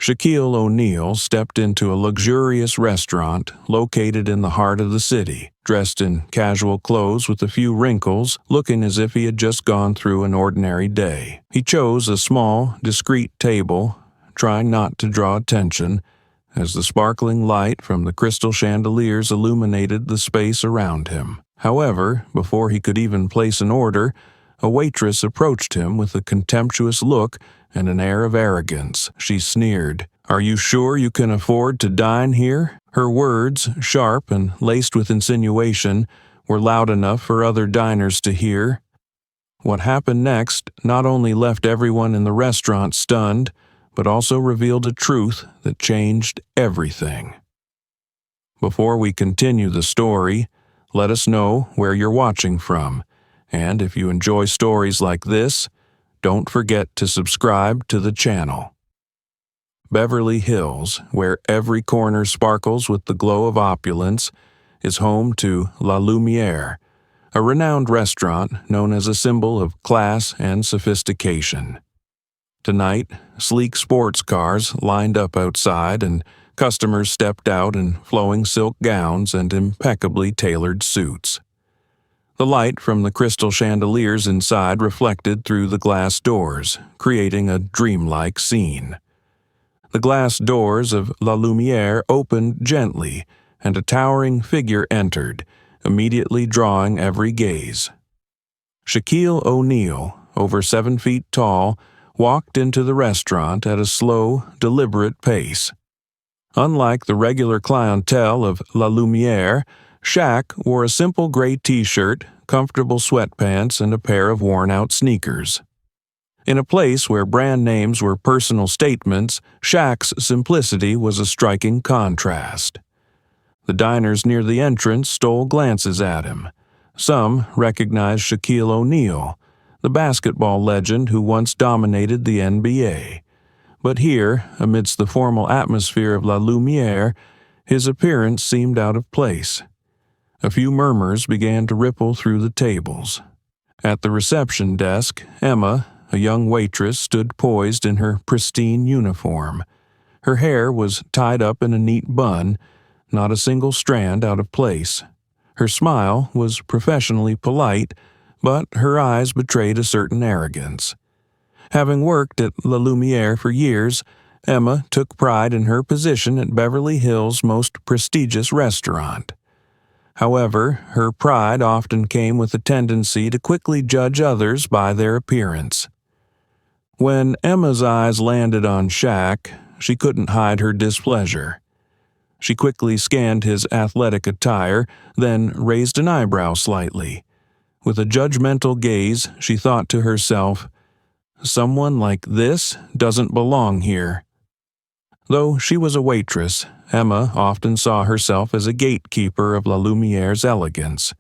Shaquille O'Neal stepped into a luxurious restaurant located in the heart of the city, dressed in casual clothes with a few wrinkles, looking as if he had just gone through an ordinary day. He chose a small, discreet table, trying not to draw attention, as the sparkling light from the crystal chandeliers illuminated the space around him. However, before he could even place an order, a waitress approached him with a contemptuous look and an air of arrogance. She sneered, "Are you sure you can afford to dine here?" Her words, sharp and laced with insinuation, were loud enough for other diners to hear. What happened next not only left everyone in the restaurant stunned, but also revealed a truth that changed everything. Before we continue the story, let us know where you're watching from, and if you enjoy stories like this, don't forget to subscribe to the channel. Beverly Hills, where every corner sparkles with the glow of opulence, is home to La Lumiere, a renowned restaurant known as a symbol of class and sophistication. Tonight, sleek sports cars lined up outside and customers stepped out in flowing silk gowns and impeccably tailored suits. The light from the crystal chandeliers inside reflected through the glass doors, creating a dreamlike scene. The glass doors of La Lumiere opened gently, and a towering figure entered, immediately drawing every gaze. Shaquille O'Neal, over 7 feet tall, walked into the restaurant at a slow, deliberate pace. Unlike the regular clientele of La Lumiere, Shaq wore a simple gray t-shirt, comfortable sweatpants, and a pair of worn-out sneakers. In a place where brand names were personal statements, Shaq's simplicity was a striking contrast. The diners near the entrance stole glances at him. Some recognized Shaquille O'Neal, the basketball legend who once dominated the NBA. But here, amidst the formal atmosphere of La Lumiere, his appearance seemed out of place. A few murmurs began to ripple through the tables. At the reception desk, Emma, a young waitress, stood poised in her pristine uniform. Her hair was tied up in a neat bun, not a single strand out of place. Her smile was professionally polite, but her eyes betrayed a certain arrogance. Having worked at La Lumiere for years, Emma took pride in her position at Beverly Hills' most prestigious restaurant. However, her pride often came with a tendency to quickly judge others by their appearance. When Emma's eyes landed on Shaq, she couldn't hide her displeasure. She quickly scanned his athletic attire, then raised an eyebrow slightly. With a judgmental gaze, she thought to herself, "Someone like this doesn't belong here." Though she was a waitress, Emma often saw herself as a gatekeeper of La Lumiere's elegance.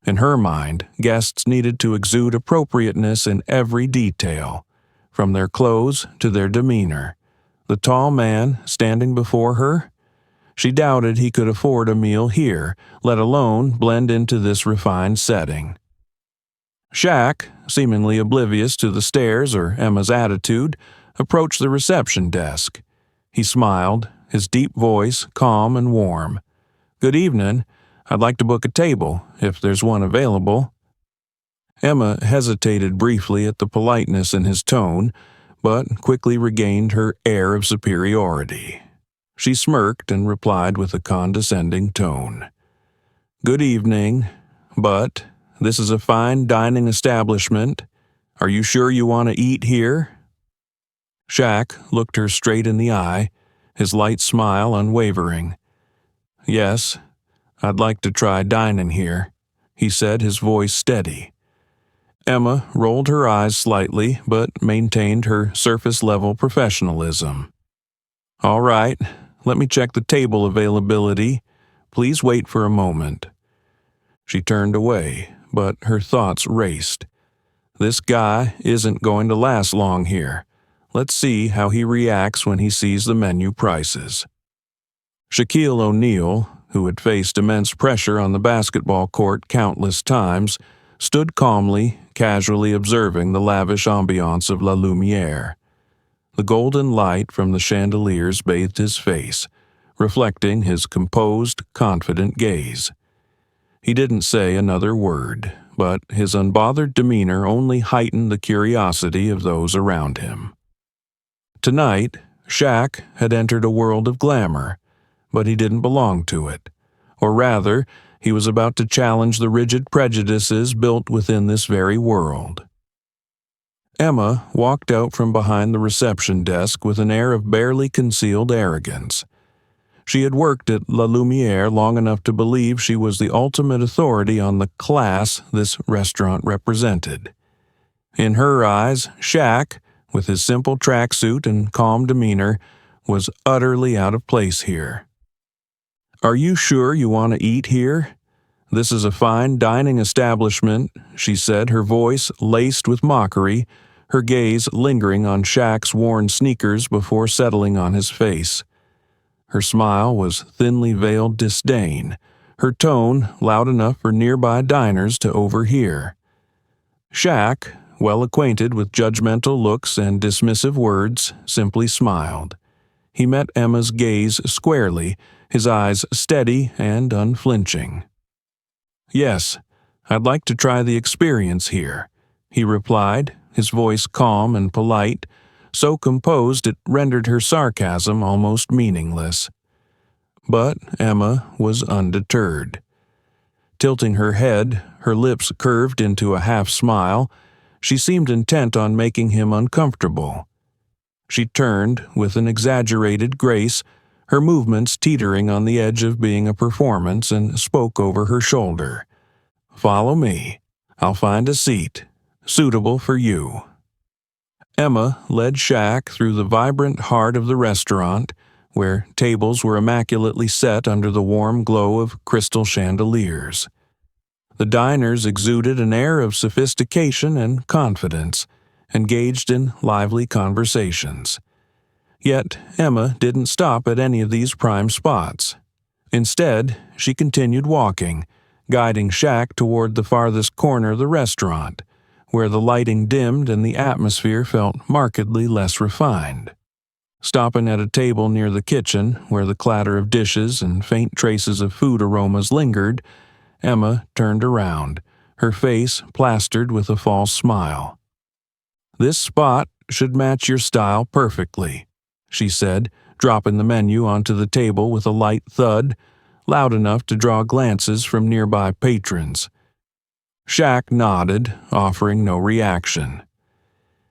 In her mind, guests needed to exude appropriateness in every detail, from their clothes to their demeanor. The tall man standing before her? She doubted he could afford a meal here, let alone blend into this refined setting. Shaq, seemingly oblivious to the stares or Emma's attitude, approached the reception desk. He smiled, his deep voice calm and warm. "Good evening. I'd like to book a table, if there's one available." Emma hesitated briefly at the politeness in his tone, but quickly regained her air of superiority. She smirked and replied with a condescending tone. "Good evening, but this is a fine dining establishment. Are you sure you want to eat here?" Shaq looked her straight in the eye, his light smile unwavering. "Yes, I'd like to try dining here," he said, his voice steady. Emma rolled her eyes slightly, but maintained her surface-level professionalism. "All right, let me check the table availability. Please wait for a moment." She turned away, but her thoughts raced. This guy isn't going to last long here. Let's see how he reacts when he sees the menu prices. Shaquille O'Neal, who had faced immense pressure on the basketball court countless times, stood calmly, casually observing the lavish ambiance of La Lumiere. The golden light from the chandeliers bathed his face, reflecting his composed, confident gaze. He didn't say another word, but his unbothered demeanor only heightened the curiosity of those around him. Tonight, Shaq had entered a world of glamour, but he didn't belong to it. Or rather, he was about to challenge the rigid prejudices built within this very world. Emma walked out from behind the reception desk with an air of barely concealed arrogance. She had worked at La Lumiere long enough to believe she was the ultimate authority on the class this restaurant represented. In her eyes, Shaq, with his simple tracksuit and calm demeanor, was utterly out of place here. "Are you sure you want to eat here? This is a fine dining establishment," she said, her voice laced with mockery, her gaze lingering on Shaq's worn sneakers before settling on his face. Her smile was thinly veiled disdain, her tone loud enough for nearby diners to overhear. Shaq, well acquainted with judgmental looks and dismissive words, simply smiled. He met Emma's gaze squarely, his eyes steady and unflinching. "Yes, I'd like to try the experience here," he replied, his voice calm and polite, so composed it rendered her sarcasm almost meaningless. But Emma was undeterred. Tilting her head, her lips curved into a half-smile, she seemed intent on making him uncomfortable. She turned with an exaggerated grace, her movements teetering on the edge of being a performance, and spoke over her shoulder. "Follow me. I'll find a seat, suitable for you." Emma led Shaq through the vibrant heart of the restaurant, where tables were immaculately set under the warm glow of crystal chandeliers. The diners exuded an air of sophistication and confidence, engaged in lively conversations. Yet Emma didn't stop at any of these prime spots. Instead, she continued walking, guiding Shaq toward the farthest corner of the restaurant, where the lighting dimmed and the atmosphere felt markedly less refined. Stopping at a table near the kitchen, where the clatter of dishes and faint traces of food aromas lingered, Emma turned around, her face plastered with a false smile. "This spot should match your style perfectly," she said, dropping the menu onto the table with a light thud, loud enough to draw glances from nearby patrons. Shaq nodded, offering no reaction.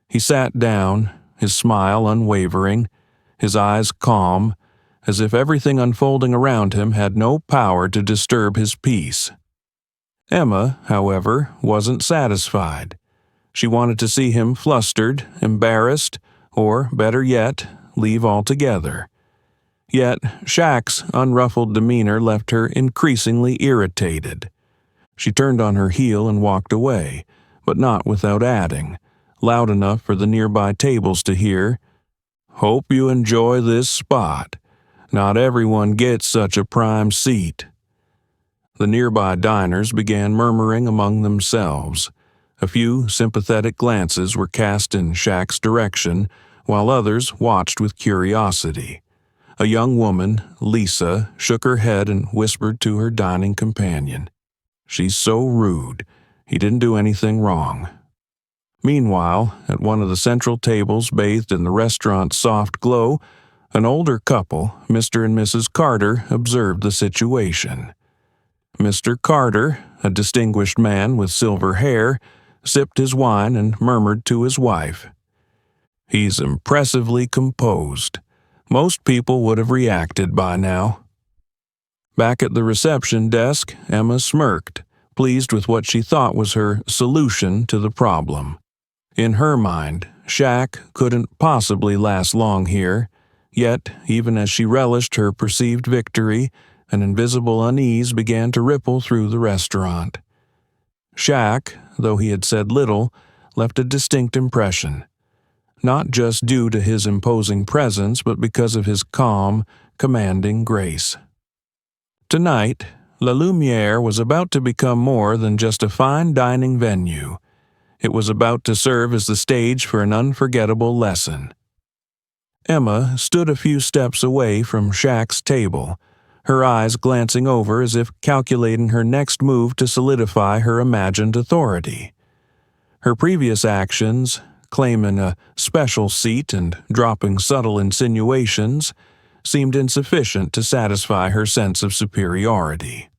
He sat down, his smile unwavering, his eyes calm, as if everything unfolding around him had no power to disturb his peace. Emma, however, wasn't satisfied. She wanted to see him flustered, embarrassed, or, better yet, leave altogether. Yet Shaq's unruffled demeanor left her increasingly irritated. She turned on her heel and walked away, but not without adding, loud enough for the nearby tables to hear, "Hope you enjoy this spot. Not everyone gets such a prime seat." The nearby diners began murmuring among themselves. A few sympathetic glances were cast in Shaq's direction, while others watched with curiosity. A young woman, Lisa, shook her head and whispered to her dining companion, "She's so rude. He didn't do anything wrong." Meanwhile, at one of the central tables bathed in the restaurant's soft glow, an older couple, Mr. and Mrs. Carter, observed the situation. Mr. Carter, a distinguished man with silver hair, sipped his wine and murmured to his wife, "He's impressively composed. Most people would have reacted by now." Back at the reception desk, Emma smirked, pleased with what she thought was her solution to the problem. In her mind, Shaq couldn't possibly last long here, yet, even as she relished her perceived victory, an invisible unease began to ripple through the restaurant. Shaq, though he had said little, left a distinct impression, not just due to his imposing presence, but because of his calm, commanding grace. Tonight, La Lumiere was about to become more than just a fine dining venue. It was about to serve as the stage for an unforgettable lesson. Emma stood a few steps away from Shaq's table, her eyes glancing over as if calculating her next move to solidify her imagined authority. Her previous actions, claiming a special seat and dropping subtle insinuations, seemed insufficient to satisfy her sense of superiority.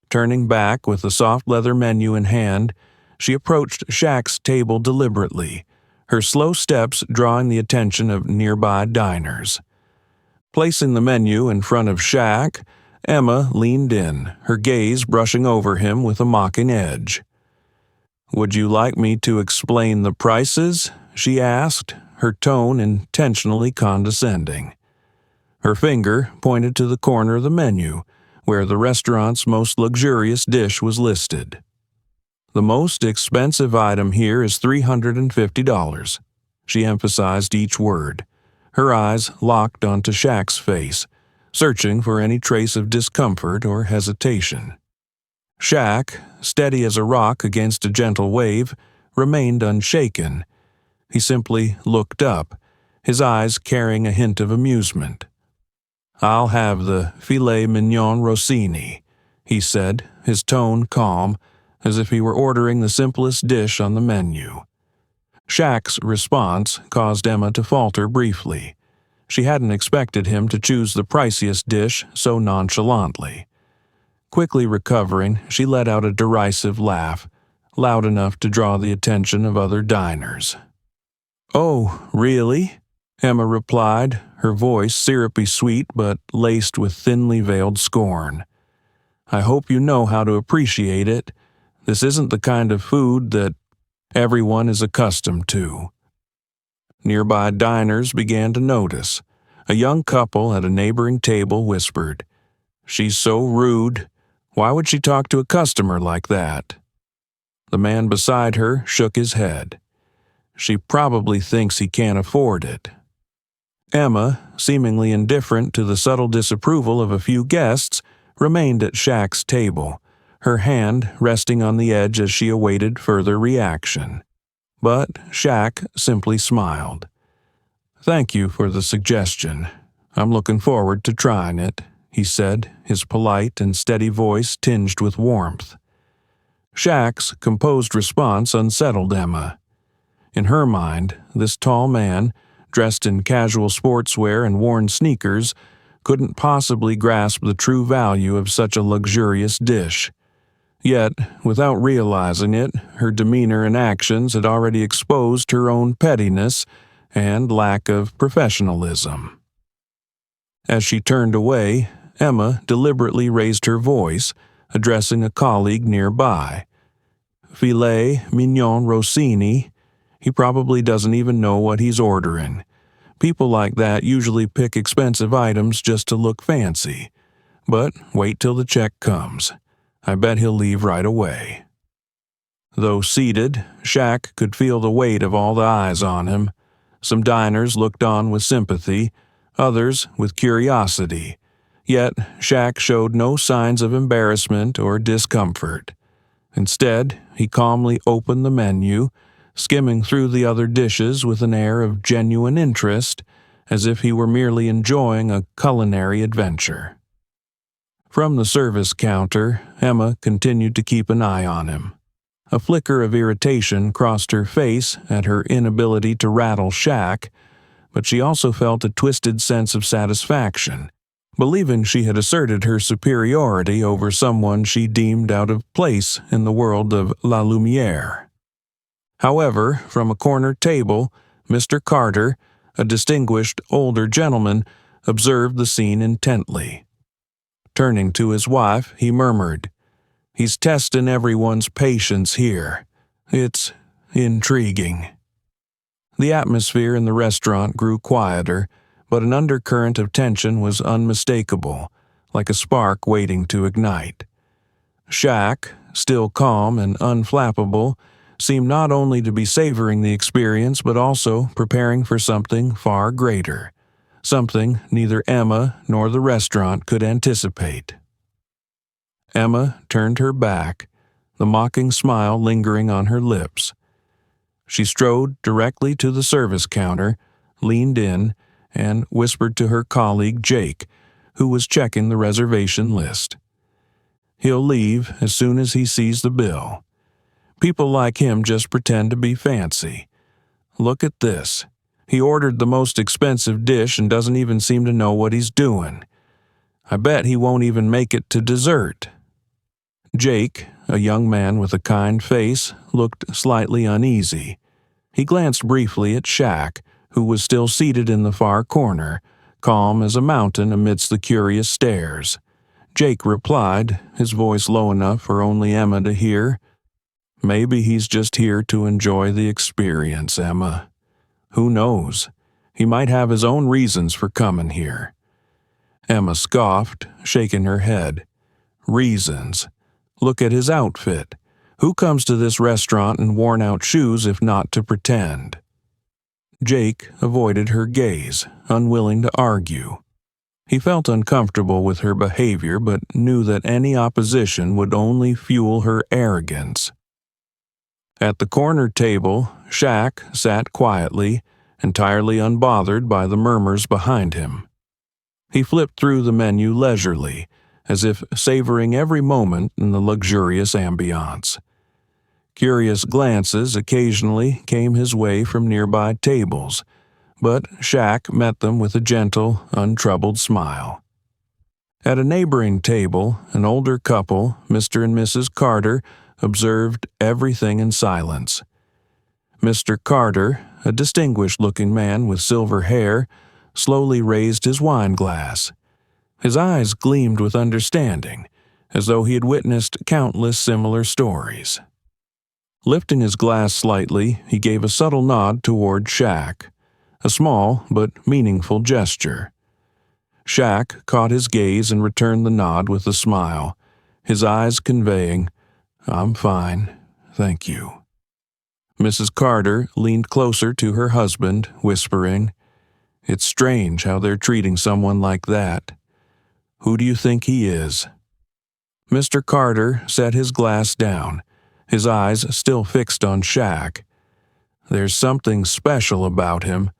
Turning back with the soft leather menu in hand, she approached Shaq's table deliberately, her slow steps drawing the attention of nearby diners. Placing the menu in front of Shaq, Emma leaned in, her gaze brushing over him with a mocking edge. "Would you like me to explain the prices?" she asked, her tone intentionally condescending. Her finger pointed to the corner of the menu, where the restaurant's most luxurious dish was listed. "The most expensive item here is $350. She emphasized each word, her eyes locked onto Shaq's face, searching for any trace of discomfort or hesitation. Shaq, steady as a rock against a gentle wave, remained unshaken. He simply looked up, his eyes carrying a hint of amusement. "I'll have the filet mignon Rossini," he said, his tone calm, as if he were ordering the simplest dish on the menu. Shaq's response caused Emma to falter briefly. She hadn't expected him to choose the priciest dish so nonchalantly. Quickly recovering, she let out a derisive laugh, loud enough to draw the attention of other diners. "Oh, really?" Emma replied, her voice syrupy sweet but laced with thinly veiled scorn. "I hope you know how to appreciate it. This isn't the kind of food that everyone is accustomed to." Nearby diners began to notice. A young couple at a neighboring table whispered, "She's so rude. Why would she talk to a customer like that?" The man beside her shook his head. "She probably thinks he can't afford it." Emma, seemingly indifferent to the subtle disapproval of a few guests, remained at Shaq's table, her hand resting on the edge as she awaited further reaction. But Shaq simply smiled. "Thank you for the suggestion. I'm looking forward to trying it," he said, his polite and steady voice tinged with warmth. Shaq's composed response unsettled Emma. In her mind, this tall man, dressed in casual sportswear and worn sneakers, couldn't possibly grasp the true value of such a luxurious dish. Yet, without realizing it, her demeanor and actions had already exposed her own pettiness and lack of professionalism. As she turned away, Emma deliberately raised her voice, addressing a colleague nearby. "Filet mignon Rossini? He probably doesn't even know what he's ordering. People like that usually pick expensive items just to look fancy. But wait till the check comes. I bet he'll leave right away." Though seated, Shaq could feel the weight of all the eyes on him. Some diners looked on with sympathy, others with curiosity. Yet Shaq showed no signs of embarrassment or discomfort. Instead, he calmly opened the menu, skimming through the other dishes with an air of genuine interest, as if he were merely enjoying a culinary adventure. From the service counter, Emma continued to keep an eye on him. A flicker of irritation crossed her face at her inability to rattle Shaq, but she also felt a twisted sense of satisfaction, believing she had asserted her superiority over someone she deemed out of place in the world of La Lumière. However, from a corner table, Mr. Carter, a distinguished older gentleman, observed the scene intently. Turning to his wife, he murmured, "He's testing everyone's patience here. It's intriguing." The atmosphere in the restaurant grew quieter, but an undercurrent of tension was unmistakable, like a spark waiting to ignite. Shaq, still calm and unflappable, seemed not only to be savoring the experience but also preparing for something far greater, something neither Emma nor the restaurant could anticipate. Emma turned her back, the mocking smile lingering on her lips. She strode directly to the service counter, leaned in, and whispered to her colleague Jake, who was checking the reservation list. He'll leave as soon as he sees the bill. People like him just pretend to be fancy. Look at this. He ordered the most expensive dish and doesn't even seem to know what he's doing. I bet he won't even make it to dessert. Jake, a young man with a kind face, looked slightly uneasy. He glanced briefly at Shaq, who was still seated in the far corner, calm as a mountain amidst the curious stares. Jake replied, his voice low enough for only Emma to hear, "Maybe he's just here to enjoy the experience, Emma. Who knows? He might have his own reasons for coming here." Emma scoffed, shaking her head. Reasons? Look at his outfit. Who comes to this restaurant in worn-out shoes if not to pretend? Jake avoided her gaze, unwilling to argue. He felt uncomfortable with her behavior but knew that any opposition would only fuel her arrogance. At the corner table, Shaq sat quietly, entirely unbothered by the murmurs behind him. He flipped through the menu leisurely, as if savoring every moment in the luxurious ambiance. Curious glances occasionally came his way from nearby tables, but Shaq met them with a gentle, untroubled smile. At a neighboring table, an older couple, Mr. and Mrs. Carter, observed everything in silence. Mr. Carter, a distinguished-looking man with silver hair, slowly raised his wine glass. His eyes gleamed with understanding, as though he had witnessed countless similar stories. Lifting his glass slightly, he gave a subtle nod toward Shaq, a small but meaningful gesture. Shaq caught his gaze and returned the nod with a smile, his eyes conveying, "I'm fine, thank you." Mrs. Carter leaned closer to her husband, whispering, "It's strange how they're treating someone like that. Who do you think he is?" Mr. Carter set his glass down, his eyes still fixed on Shaq. There's something special about him,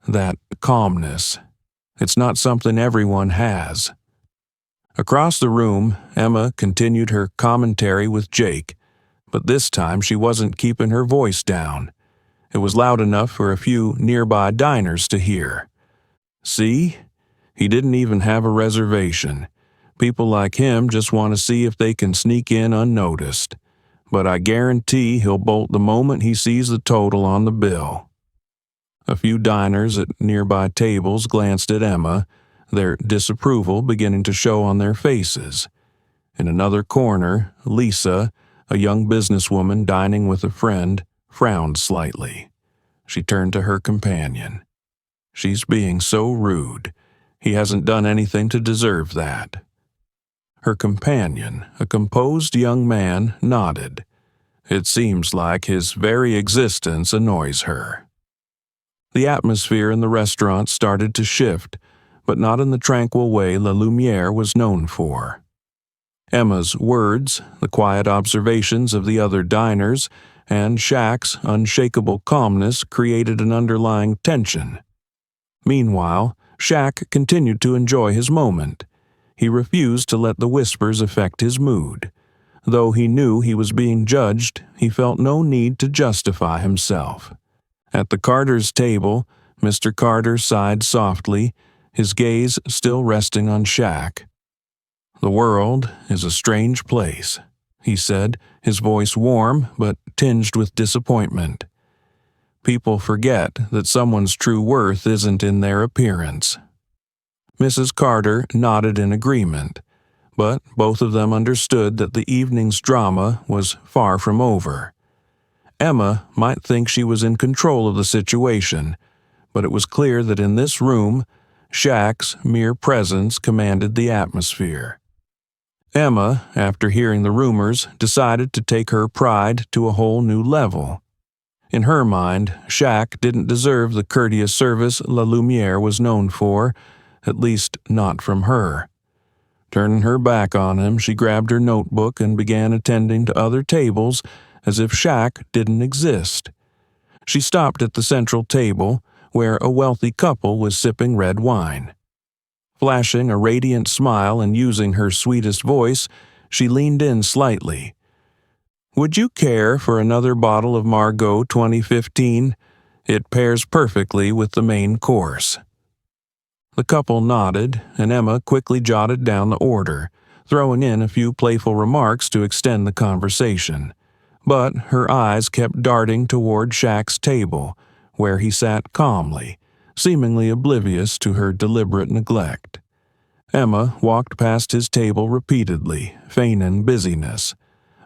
that calmness. It's not something everyone has. Across the room, Emma continued her commentary with Jake, but this time she wasn't keeping her voice down. It was loud enough for a few nearby diners to hear. "See? He didn't even have a reservation. People like him just want to see if they can sneak in unnoticed. But I guarantee he'll bolt the moment he sees the total on the bill." A few diners at nearby tables glanced at Emma, their disapproval beginning to show on their faces. In another corner, Lisa, a young businesswoman dining with a friend, frowned slightly. She turned to her companion. "She's being so rude. He hasn't done anything to deserve that." Her companion, a composed young man, nodded. It seems like his very existence annoys her. The atmosphere in the restaurant started to shift, but not in the tranquil way La Lumiere was known for. Emma's words, the quiet observations of the other diners, and Shaq's unshakable calmness created an underlying tension. Meanwhile, Shaq continued to enjoy his moment. He refused to let the whispers affect his mood. Though he knew he was being judged, he felt no need to justify himself. At the Carters' table, Mr. Carter sighed softly, his gaze still resting on Shaq. "The world is a strange place," he said, his voice warm but tinged with disappointment. "People forget that someone's true worth isn't in their appearance." Mrs. Carter nodded in agreement, but both of them understood that the evening's drama was far from over. Emma might think she was in control of the situation, but it was clear that in this room, Shaq's mere presence commanded the atmosphere. Emma, after hearing the rumors, decided to take her pride to a whole new level. In her mind, Shaq didn't deserve the courteous service La Lumiere was known for, at least not from her. Turning her back on him, she grabbed her notebook and began attending to other tables as if Shaq didn't exist. She stopped at the central table, where a wealthy couple was sipping red wine. Flashing a radiant smile and using her sweetest voice, she leaned in slightly. "Would you care for another bottle of Margaux 2015? It pairs perfectly with the main course." The couple nodded, and Emma quickly jotted down the order, throwing in a few playful remarks to extend the conversation. But her eyes kept darting toward Shaq's table, where he sat calmly, seemingly oblivious to her deliberate neglect. Emma walked past his table repeatedly, feigning busyness.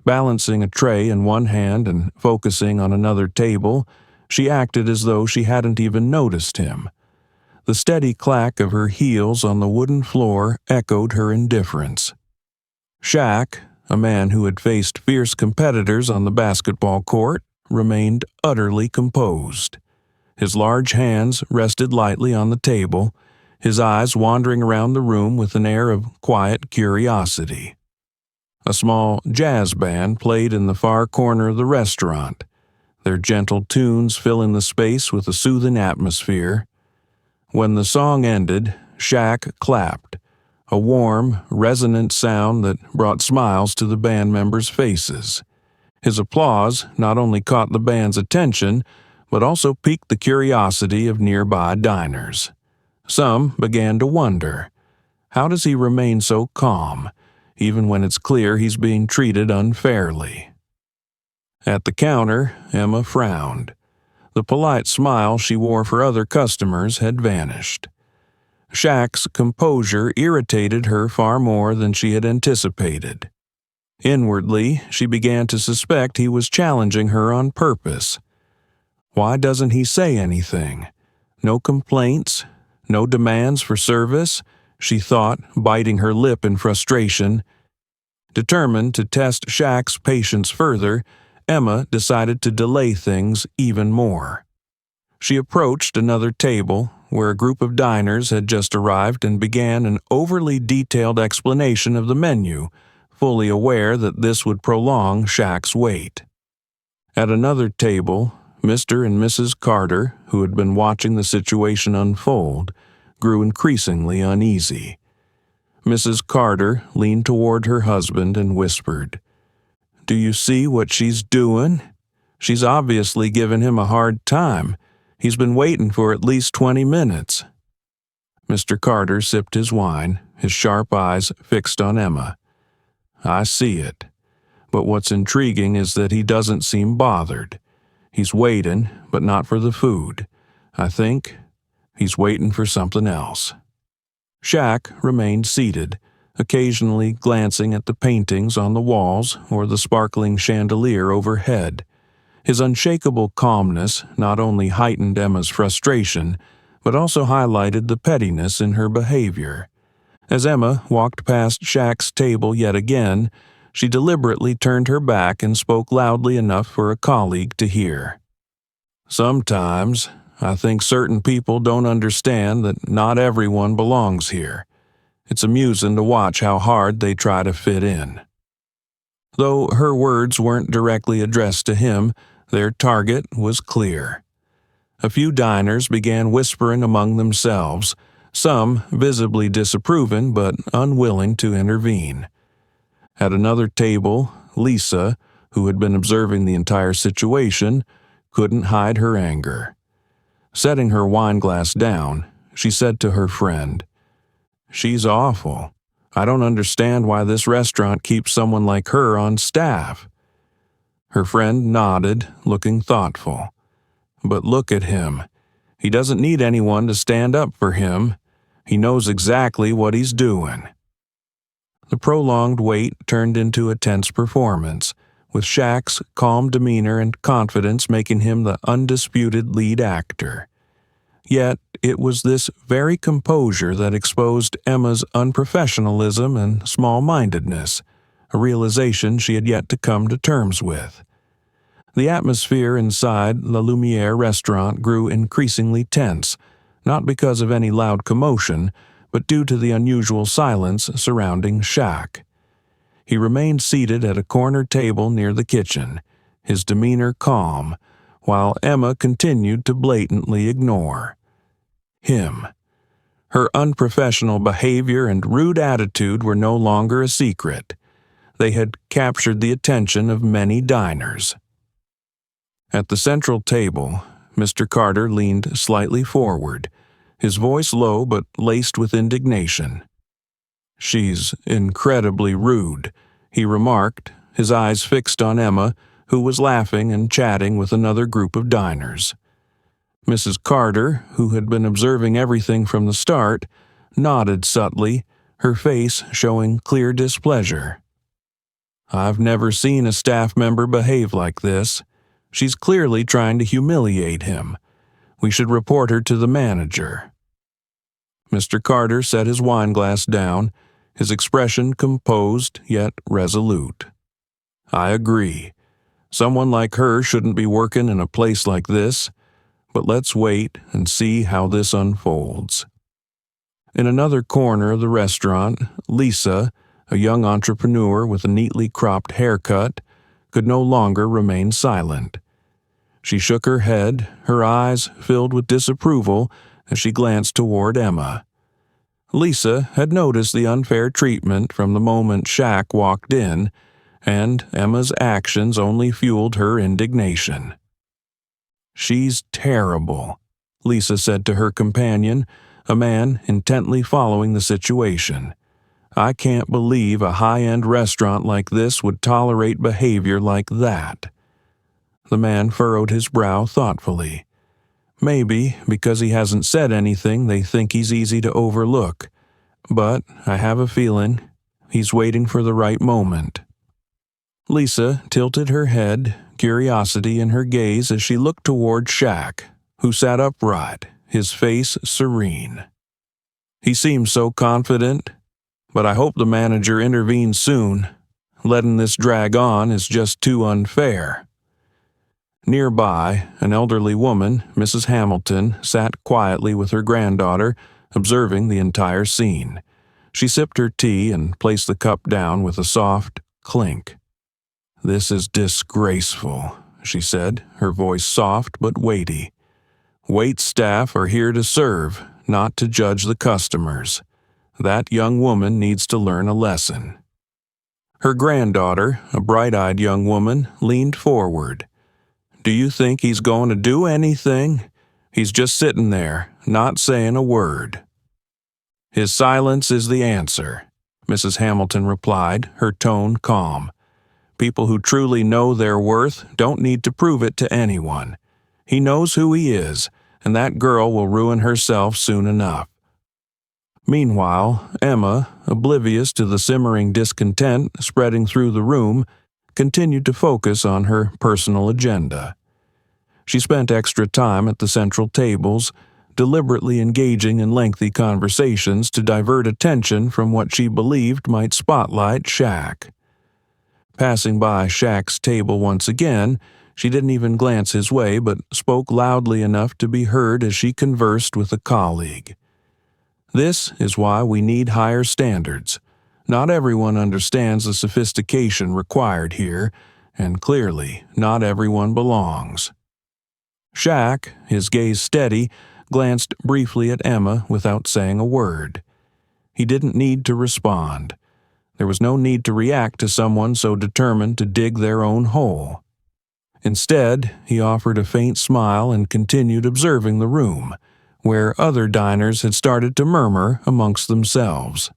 Balancing a tray in one hand and focusing on another table, she acted as though she hadn't even noticed him. The steady clack of her heels on the wooden floor echoed her indifference. Shaq, a man who had faced fierce competitors on the basketball court, remained utterly composed. His large hands rested lightly on the table, his eyes wandering around the room with an air of quiet curiosity. A small jazz band played in the far corner of the restaurant, their gentle tunes filling the space with a soothing atmosphere. When the song ended, Shaq clapped, a warm, resonant sound that brought smiles to the band members' faces. His applause not only caught the band's attention, but also piqued the curiosity of nearby diners. Some began to wonder, how does he remain so calm, even when it's clear he's being treated unfairly? At the counter, Emma frowned. The polite smile she wore for other customers had vanished. Shaq's composure irritated her far more than she had anticipated. Inwardly, she began to suspect he was challenging her on purpose. Why doesn't he say anything? No complaints, no demands for service, she thought, biting her lip in frustration. Determined to test Shaq's patience further, Emma decided to delay things even more. She approached another table, where a group of diners had just arrived, and began an overly detailed explanation of the menu, fully aware that this would prolong Shaq's wait. At another table, Mr. and Mrs. Carter, who had been watching the situation unfold, grew increasingly uneasy. Mrs. Carter leaned toward her husband and whispered, "Do you see what she's doing? She's obviously giving him a hard time. He's been waiting for at least 20 minutes." Mr. Carter sipped his wine, his sharp eyes fixed on Emma. "I see it. But what's intriguing is that he doesn't seem bothered. He's waiting, but not for the food. I think he's waiting for something else." Shaq remained seated, occasionally glancing at the paintings on the walls or the sparkling chandelier overhead. His unshakable calmness not only heightened Emma's frustration, but also highlighted the pettiness in her behavior. As Emma walked past Shaq's table yet again, she deliberately turned her back and spoke loudly enough for a colleague to hear. "Sometimes, I think certain people don't understand that not everyone belongs here. It's amusing to watch how hard they try to fit in." Though her words weren't directly addressed to him, their target was clear. A few diners began whispering among themselves, some visibly disapproving but unwilling to intervene. At another table, Lisa, who had been observing the entire situation, couldn't hide her anger. Setting her wineglass down, she said to her friend, "She's awful. I don't understand why this restaurant keeps someone like her on staff." Her friend nodded, looking thoughtful. "But look at him. He doesn't need anyone to stand up for him. He knows exactly what he's doing." The prolonged wait turned into a tense performance, with Shaq's calm demeanor and confidence making him the undisputed lead actor. Yet it was this very composure that exposed Emma's unprofessionalism and small-mindedness, a realization she had yet to come to terms with. The atmosphere inside La Lumiere restaurant grew increasingly tense, not because of any loud commotion, but due to the unusual silence surrounding Shaq. He remained seated at a corner table near the kitchen, his demeanor calm, while Emma continued to blatantly ignore. him. Her unprofessional behavior and rude attitude were no longer a secret. They had captured the attention of many diners. At the central table, Mr. Carter leaned slightly forward, his voice low but laced with indignation. "She's incredibly rude," he remarked, his eyes fixed on Emma, who was laughing and chatting with another group of diners. Mrs. Carter, who had been observing everything from the start, nodded subtly, her face showing clear displeasure. "I've never seen a staff member behave like this. She's clearly trying to humiliate him. We should report her to the manager." Mr. Carter set his wineglass down, his expression composed yet resolute. "I agree. Someone like her shouldn't be working in a place like this, but let's wait and see how this unfolds." In another corner of the restaurant, Lisa, a young entrepreneur with a neatly cropped haircut, could no longer remain silent. She shook her head, her eyes filled with disapproval as she glanced toward Emma. Lisa had noticed the unfair treatment from the moment Shaq walked in, and Emma's actions only fueled her indignation. "She's terrible," Lisa said to her companion, a man intently following the situation. "I can't believe a high-end restaurant like this would tolerate behavior like that." The man furrowed his brow thoughtfully. "Maybe because he hasn't said anything they think he's easy to overlook, but I have a feeling he's waiting for the right moment." Lisa tilted her head, curiosity in her gaze as she looked toward Shaq, who sat upright, his face serene. "He seems so confident, but I hope the manager intervenes soon. Letting this drag on is just too unfair." Nearby, an elderly woman, Mrs. Hamilton, sat quietly with her granddaughter, observing the entire scene. She sipped her tea and placed the cup down with a soft clink. "This is disgraceful," she said, her voice soft but weighty. "Wait staff are here to serve, not to judge the customers. That young woman needs to learn a lesson." Her granddaughter, a bright-eyed young woman, leaned forward. "Do you think he's going to do anything? He's just sitting there, not saying a word." "His silence is the answer," Mrs. Hamilton replied, her tone calm. "People who truly know their worth don't need to prove it to anyone. He knows who he is, and that girl will ruin herself soon enough." Meanwhile, Emma, oblivious to the simmering discontent spreading through the room, continued to focus on her personal agenda. She spent extra time at the central tables, deliberately engaging in lengthy conversations to divert attention from what she believed might spotlight Shaq. Passing by Shaq's table once again, she didn't even glance his way but spoke loudly enough to be heard as she conversed with a colleague. "This is why we need higher standards. Not everyone understands the sophistication required here, and clearly not everyone belongs." Shaq, his gaze steady, glanced briefly at Emma without saying a word. He didn't need to respond. There was no need to react to someone so determined to dig their own hole. Instead, he offered a faint smile and continued observing the room, where other diners had started to murmur amongst themselves.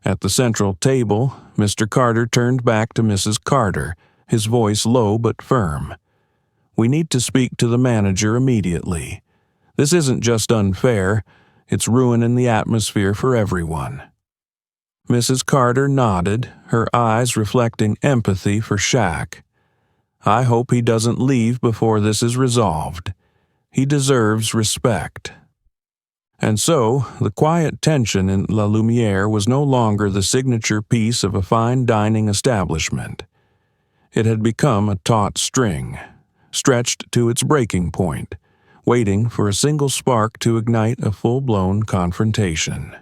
At the central table, Mr. Carter turned back to Mrs. Carter, his voice low but firm. "We need to speak to the manager immediately. This isn't just unfair, it's ruining the atmosphere for everyone." Mrs. Carter nodded, her eyes reflecting empathy for Shaq. "I hope he doesn't leave before this is resolved. He deserves respect." And so, the quiet tension in La Lumiere was no longer the signature piece of a fine dining establishment. It had become a taut string, stretched to its breaking point, waiting for a single spark to ignite a full-blown confrontation.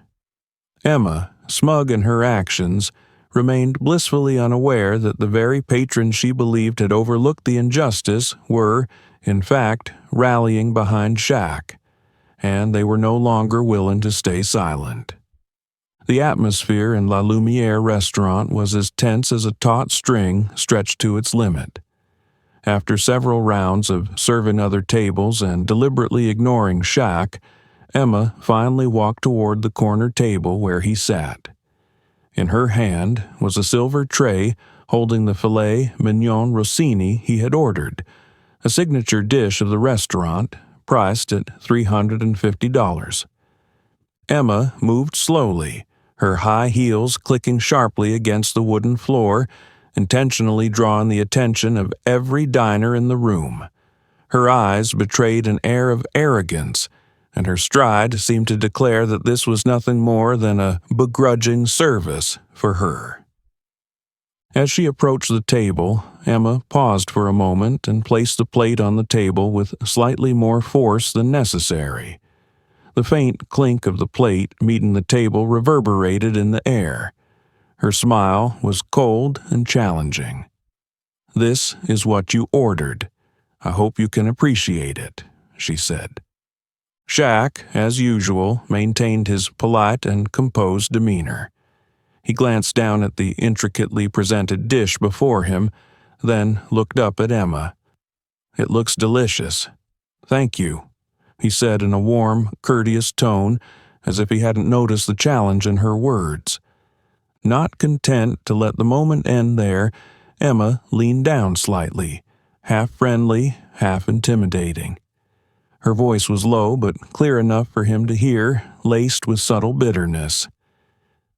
Emma, smug in her actions, remained blissfully unaware that the very patrons she believed had overlooked the injustice were, in fact, rallying behind Shaq. and they were no longer willing to stay silent. The atmosphere in La Lumiere restaurant was as tense as a taut string stretched to its limit. After several rounds of serving other tables and deliberately ignoring Shaq, Emma finally walked toward the corner table where he sat. In her hand was a silver tray holding the filet mignon rossini he had ordered, a signature dish of the restaurant, priced at $350. Emma moved slowly, her high heels clicking sharply against the wooden floor, intentionally drawing the attention of every diner in the room. Her eyes betrayed an air of arrogance, and her stride seemed to declare that this was nothing more than a begrudging service for her. As she approached the table, Emma paused for a moment and placed the plate on the table with slightly more force than necessary. The faint clink of the plate meeting the table reverberated in the air. Her smile was cold and challenging. "This is what you ordered. I hope you can appreciate it," she said. Shaq, as usual, maintained his polite and composed demeanor. He glanced down at the intricately presented dish before him, then looked up at Emma. "It looks delicious. Thank you," he said in a warm, courteous tone, as if he hadn't noticed the challenge in her words. Not content to let the moment end there, Emma leaned down slightly, half friendly, half intimidating. Her voice was low but clear enough for him to hear, laced with subtle bitterness.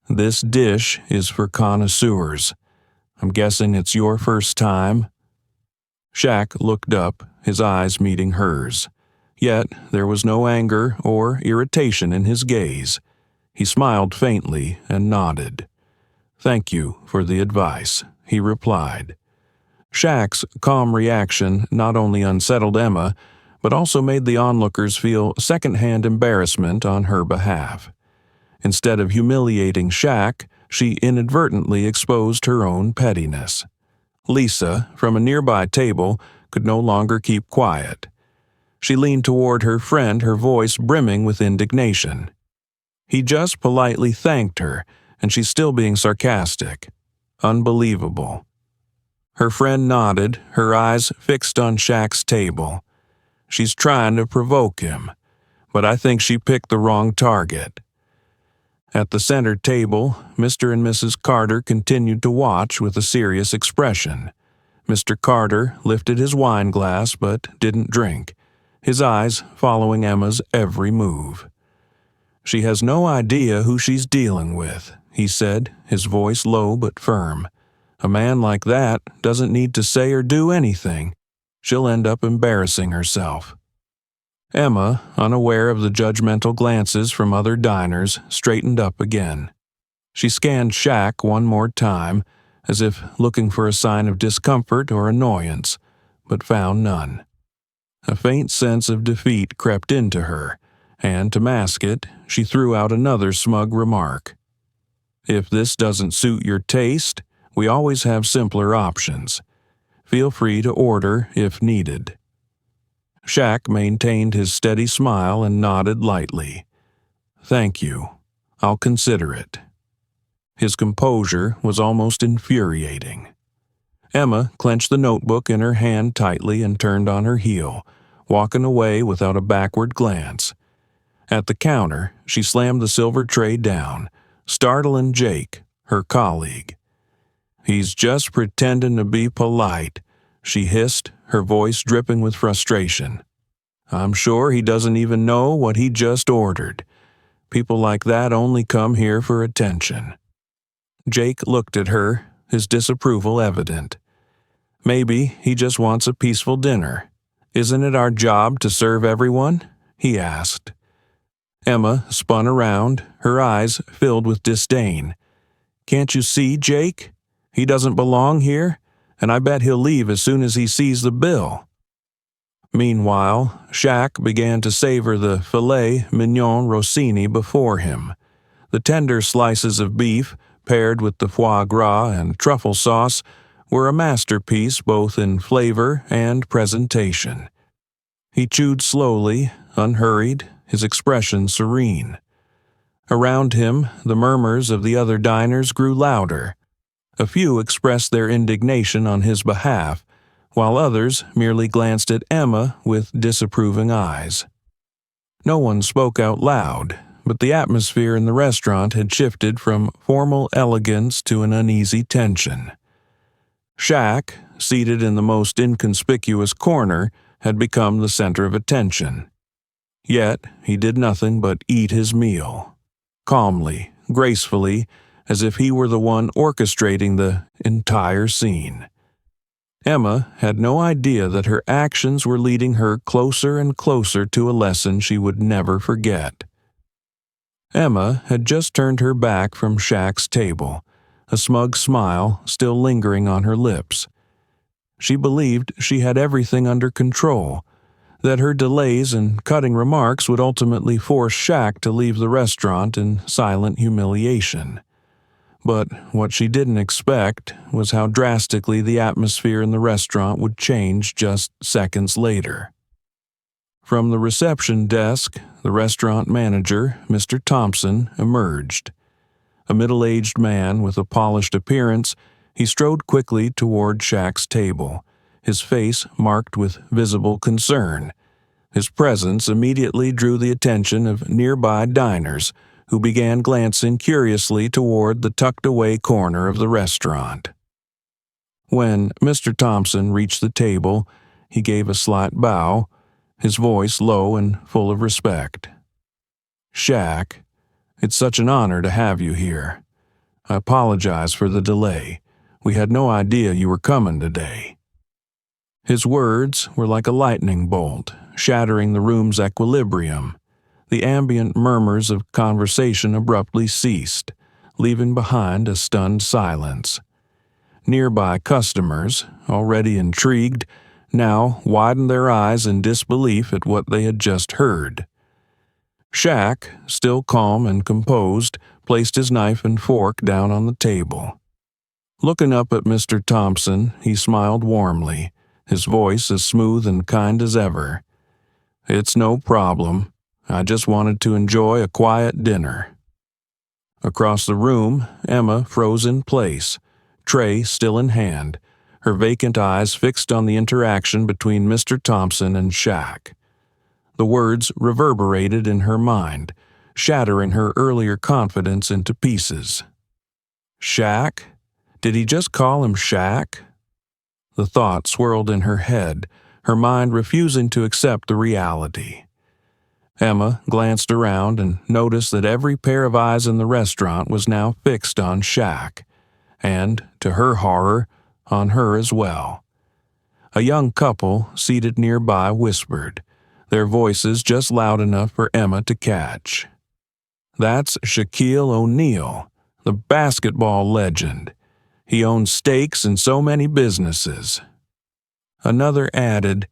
"This dish is for connoisseurs. I'm guessing it's your first time?" Shaq looked up, his eyes meeting hers. Yet there was no anger or irritation in his gaze. He smiled faintly and nodded. "Thank you for the advice," he replied. Shaq's calm reaction not only unsettled Emma, but also made the onlookers feel second-hand embarrassment on her behalf. Instead of humiliating Shaq, she inadvertently exposed her own pettiness. Lisa, from a nearby table, could no longer keep quiet. She leaned toward her friend, her voice brimming with indignation. He just politely thanked her, and she's still being sarcastic. Unbelievable. Her friend nodded, her eyes fixed on Shaq's table. She's trying to provoke him, but I think she picked the wrong target. At the center table, Mr. and Mrs. Carter continued to watch with a serious expression. Mr. Carter lifted his wine glass but didn't drink, his eyes following Emma's every move. "She has no idea who she's dealing with," he said, his voice low but firm. "A man like that doesn't need to say or do anything. She'll end up embarrassing herself." Emma, unaware of the judgmental glances from other diners, straightened up again. She scanned Shaq one more time, as if looking for a sign of discomfort or annoyance, but found none. A faint sense of defeat crept into her, and to mask it, she threw out another smug remark. "If this doesn't suit your taste, we always have simpler options. Feel free to order if needed." Shaq maintained his steady smile and nodded lightly. "Thank you. I'll consider it." His composure was almost infuriating. Emma clenched the notebook in her hand tightly and turned on her heel, walking away without a backward glance. At the counter, she slammed the silver tray down, startling Jake, her colleague. "He's just pretending to be polite," she hissed, her voice dripping with frustration. "I'm sure he doesn't even know what he just ordered. People like that only come here for attention." Jake looked at her, his disapproval evident. "Maybe he just wants a peaceful dinner. Isn't it our job to serve everyone?" he asked. Emma spun around, her eyes filled with disdain. "Can't you see, Jake? He doesn't belong here, and I bet he'll leave as soon as he sees the bill." Meanwhile, Shaq began to savor the filet mignon rossini before him. The tender slices of beef, paired with the foie gras and truffle sauce, were a masterpiece both in flavor and presentation. He chewed slowly, unhurried, his expression serene. Around him, the murmurs of the other diners grew louder. A few expressed their indignation on his behalf, while others merely glanced at Emma with disapproving eyes. No one spoke out loud, but the atmosphere in the restaurant had shifted from formal elegance to an uneasy tension. Shaq, seated in the most inconspicuous corner, had become the center of attention. Yet he did nothing but eat his meal, calmly, gracefully, as if he were the one orchestrating the entire scene. Emma had no idea that her actions were leading her closer and closer to a lesson she would never forget. Emma had just turned her back from Shaq's table, a smug smile still lingering on her lips. She believed she had everything under control, that her delays and cutting remarks would ultimately force Shaq to leave the restaurant in silent humiliation. But what she didn't expect was how drastically the atmosphere in the restaurant would change just seconds later. From the reception desk, the restaurant manager, Mr. Thompson, emerged. A middle-aged man with a polished appearance, he strode quickly toward Shaq's table, his face marked with visible concern. His presence immediately drew the attention of nearby diners, who began glancing curiously toward the tucked-away corner of the restaurant. When Mr. Thompson reached the table, he gave a slight bow, his voice low and full of respect. "Shaq, it's such an honor to have you here. I apologize for the delay. We had no idea you were coming today." His words were like a lightning bolt, shattering the room's equilibrium. The ambient murmurs of conversation abruptly ceased, leaving behind a stunned silence. Nearby customers, already intrigued, now widened their eyes in disbelief at what they had just heard. Shaq, still calm and composed, placed his knife and fork down on the table. Looking up at Mr. Thompson, he smiled warmly, his voice as smooth and kind as ever. "It's no problem. I just wanted to enjoy a quiet dinner." Across the room, Emma froze in place, tray still in hand, her vacant eyes fixed on the interaction between Mr. Thompson and Shaq. The words reverberated in her mind, shattering her earlier confidence into pieces. Shaq? Did he just call him Shaq? The thought swirled in her head, her mind refusing to accept the reality. Emma glanced around and noticed that every pair of eyes in the restaurant was now fixed on Shaq, and, to her horror, on her as well. A young couple seated nearby whispered, their voices just loud enough for Emma to catch. "That's Shaquille O'Neal, the basketball legend. He owns stakes in so many businesses." Another added,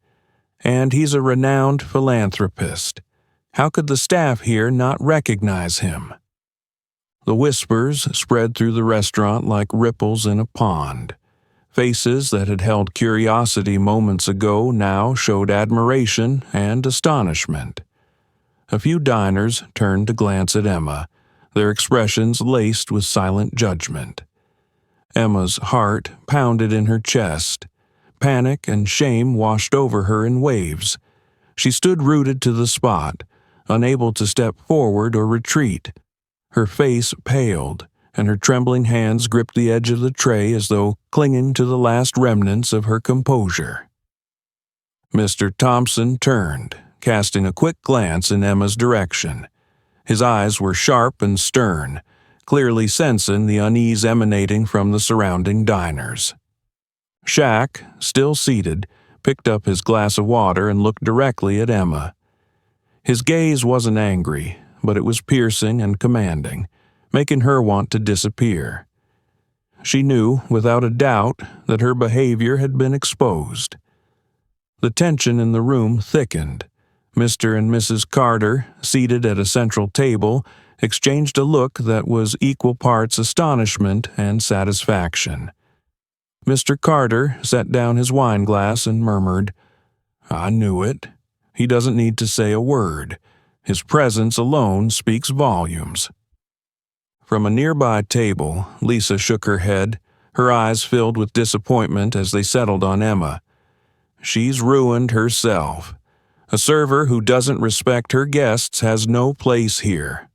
"And he's a renowned philanthropist. How could the staff here not recognize him?" The whispers spread through the restaurant like ripples in a pond. Faces that had held curiosity moments ago now showed admiration and astonishment. A few diners turned to glance at Emma, their expressions laced with silent judgment. Emma's heart pounded in her chest. Panic and shame washed over her in waves. She stood rooted to the spot, unable to step forward or retreat. Her face paled, and her trembling hands gripped the edge of the tray as though clinging to the last remnants of her composure. Mr. Thompson turned, casting a quick glance in Emma's direction. His eyes were sharp and stern, clearly sensing the unease emanating from the surrounding diners. Shaq, still seated, picked up his glass of water and looked directly at Emma. His gaze wasn't angry, but it was piercing and commanding, making her want to disappear. She knew, without a doubt, that her behavior had been exposed. The tension in the room thickened. Mr. and Mrs. Carter, seated at a central table, exchanged a look that was equal parts astonishment and satisfaction. Mr. Carter set down his wineglass and murmured, "I knew it. He doesn't need to say a word. His presence alone speaks volumes. From a nearby table, Lisa shook her head, her eyes filled with disappointment as they settled on Emma. She's ruined herself. A server who doesn't respect her guests has no place here.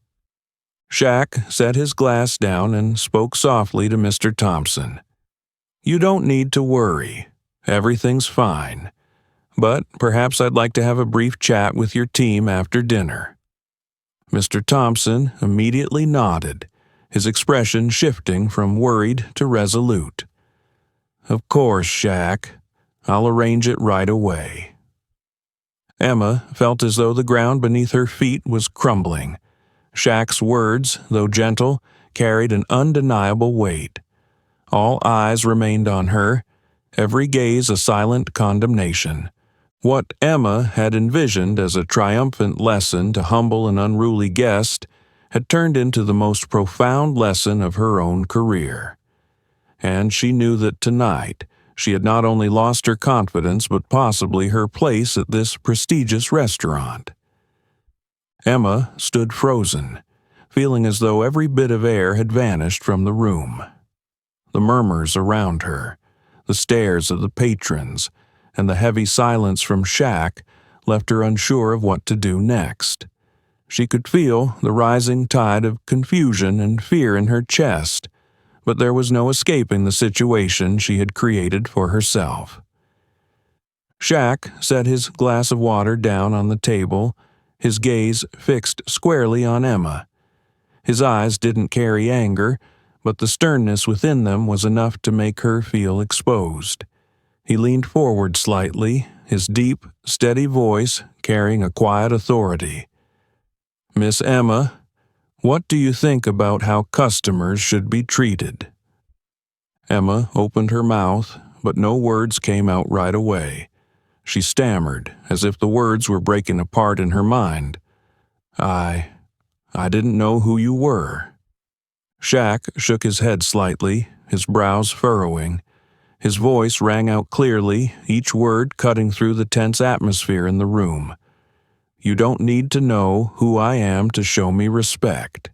Shaq set his glass down and spoke softly to Mr. Thompson. You don't need to worry. Everything's fine. But perhaps I'd like to have a brief chat with your team after dinner. Mr. Thompson immediately nodded, his expression shifting from worried to resolute. Of course, Shaq. I'll arrange it right away. Emma felt as though the ground beneath her feet was crumbling. Shaq's words, though gentle, carried an undeniable weight. All eyes remained on her, every gaze a silent condemnation. What Emma had envisioned as a triumphant lesson to humble an unruly guest had turned into the most profound lesson of her own career. And she knew that tonight she had not only lost her confidence but possibly her place at this prestigious restaurant. Emma stood frozen, feeling as though every bit of air had vanished from the room. The murmurs around her, the stares of the patrons, and the heavy silence from Shaq left her unsure of what to do next. She could feel the rising tide of confusion and fear in her chest, but there was no escaping the situation she had created for herself. Shaq set his glass of water down on the table, his gaze fixed squarely on Emma. His eyes didn't carry anger, but the sternness within them was enough to make her feel exposed. He leaned forward slightly, his deep, steady voice carrying a quiet authority. Miss Emma, what do you think about how customers should be treated? Emma opened her mouth, but no words came out right away. She stammered, as if the words were breaking apart in her mind. I didn't know who you were. Shaq shook his head slightly, his brows furrowing. His voice rang out clearly, each word cutting through the tense atmosphere in the room. You don't need to know who I am to show me respect.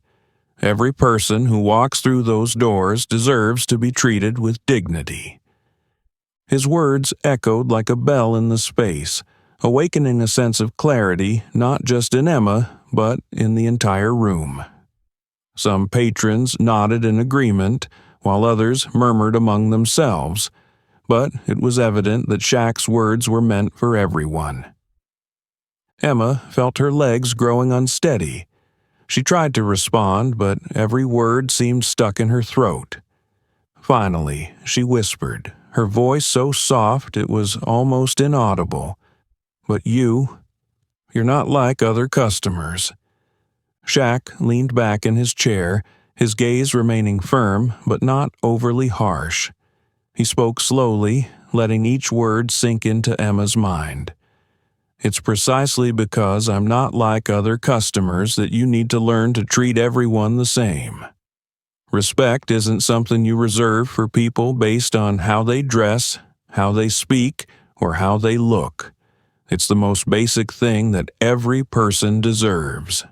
Every person who walks through those doors deserves to be treated with dignity. His words echoed like a bell in the space, awakening a sense of clarity not just in Emma, but in the entire room. Some patrons nodded in agreement, while others murmured among themselves, but it was evident that Shaq's words were meant for everyone. Emma felt her legs growing unsteady. She tried to respond, but every word seemed stuck in her throat. Finally, she whispered, her voice so soft it was almost inaudible. But you're not like other customers. Shaq leaned back in his chair, his gaze remaining firm but not overly harsh. He spoke slowly, letting each word sink into Emma's mind. It's precisely because I'm not like other customers that you need to learn to treat everyone the same. Respect isn't something you reserve for people based on how they dress, how they speak, or how they look. It's the most basic thing that every person deserves.